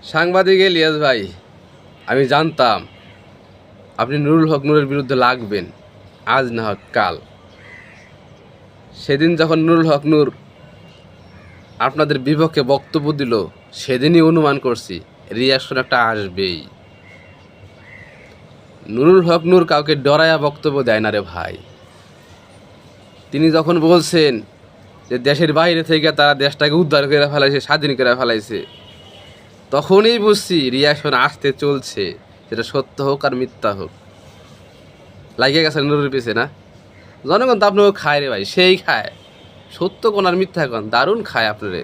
সাংবাদিক ইলিয়াস ভাই, আমি জানতাম আপনি নুরুল হক নূরের বিরুদ্ধে লাগবেন, আজ না হোক কাল। সেদিন যখন নুরুল হক নূর আপনাদের বিপক্ষে বক্তব্য দিল, সেদিনই অনুমান করছি রিয়াকশন একটা আসবেই। নুরুল হক নূর কাউকে ডরায়া বক্তব্য দেয় না রে ভাই। তিনি যখন বলছেন যে দেশের বাইরে থেকে তারা দেশটাকে উদ্ধার করে ফেলাইছে, স্বাধীন করে ফেলাইছে, তখনই বুঝছি রিয়াকশন আসতে চলছে, সেটা সত্য হোক আর মিথ্যা হোক। লাগিয়ে গেছে নুরুর পিছে না? জনগণ তো আপনাকে খায় রে ভাই, সেই খায়। সত্য কোন আর মিথ্যা কোন দারুণ খায় আপনারে,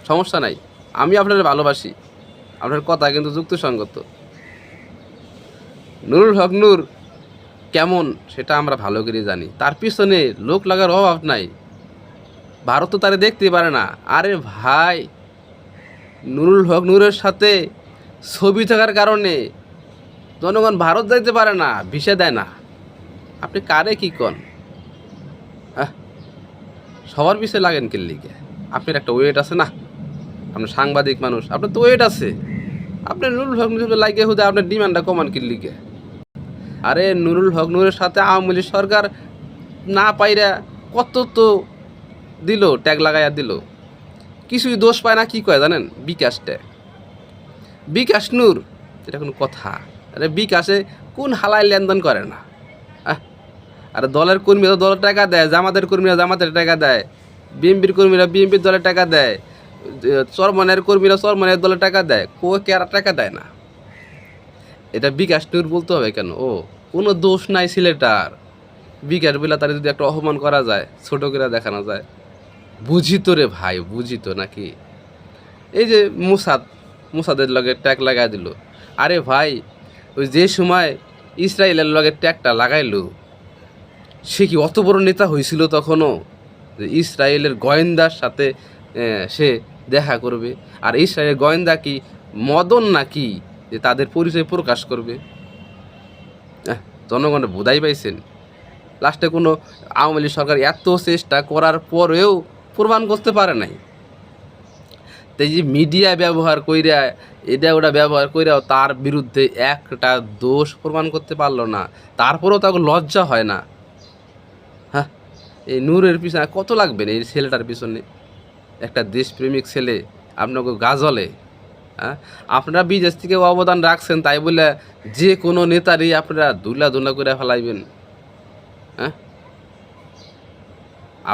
সমস্যা নাই। আমি আপনারে ভালোবাসি, আপনার কথা কিন্তু যুক্তিসঙ্গত। নুরুল হক নূর কেমন সেটা আমরা ভালো করে জানি, তার পিছনে লোক লাগার অভাব নাই। ভারত তো তারে দেখতে পারে না। আরে ভাই, নুরুল হক নূরের সাথে ছবি থাকার কারণে জনগণ ভারত যাইতে পারে না, ভিসা দেয় না। আপনি কারে কি কন? সবার পিছিয়ে লাগেন কি লিগে? আপনার একটা ওয়েট আছে না? আপনার সাংবাদিক মানুষ, আপনার তো ওয়েট আছে। আপনার নুরুল হক নূর লাগিয়ে হুদে আপনার ডিমান্ডটা কমান কি লিগে? আরে নুরুল হক নূরের সাথে আওয়ামী লীগ সরকার না পাইরা কত তো দিল, ট্যাগ লাগাইয়া দিল, কিছুই দোষ পায় না। কি কয় জানেন? বিকাশটা, বিকাশ নূর, এটা কোনো কথা? আরে বিকাশে কোন হালায় লেনদেন করে না? আর দলের কর্মীরা দলের টাকা দেয়, জামাতের কর্মীরা জামাতের টাকা দেয়, বিএনপির কর্মীরা বিএনপির দলের টাকা দেয়, চরমনের কর্মীরা চরমনের দলের টাকা দেয়, কে আর টাকা দেয় না? এটা বিকাশ নূর বলতে হবে কেন? ও, কোনো দোষ নাই ছেলেটার। বিকাশ বলে তার যদি একটা অপমান করা যায়, ছোট করে দেখানো যায়, বুঝি তো রে ভাই, বুঝি তো নাকি? এই যে মুসাদের লগে ট্যাগ লাগাই দিল। আরে ভাই, ওই যে সময় ইসরায়েলের লগে ট্যাগটা লাগাইলো, সে কি অত বড় নেতা হয়েছিল তখনও যে ইসরায়েলের গোয়েন্দার সাথে সে দেখা করবে? আর ইসরায়েলের গোয়েন্দা কি মদন নাকি যে তাদের পরিচয় প্রকাশ করবে? জনগণে বোধাই পাইছেন। লাস্টে কোনো আওয়ামী লীগ সরকার এত চেষ্টা করার পরেও প্রমাণ করতে পারে নাই। তাই যে মিডিয়া ব্যবহার কইরা, এটা ওটা ব্যবহার কইরাও তার বিরুদ্ধে একটা দোষ প্রমাণ করতে পারলো না। তারপরেও তাকে লজ্জা হয় না? হ্যাঁ, এই নূরের পিছনে কত লাগবেন? এই ছেলেটার পিছনে একটা দেশপ্রেমিক ছেলে আপনাকে গাজলে। হ্যাঁ, আপনারা বিদেশ থেকে অবদান রাখছেন তাই বলে যে কোনো নেতারই আপনারা দুলা করে ফেলাইবেন? হ্যাঁ,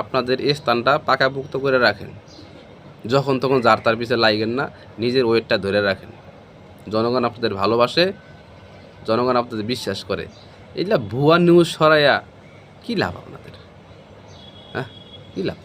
আপনাদের এই স্থানটা পাকাপুক্ত করে রাখেন। যখন তখন যার তার পিছিয়ে লাগেন না, নিজের ওয়েটটা ধরে রাখেন। জনগণ আপনাদের ভালোবাসে, জনগণ আপনাদের বিশ্বাস করে। এইগুলা ভুয়া নিউজ সরাইয়া কী লাভ আপনাদের? হ্যাঁ, কী লাভ?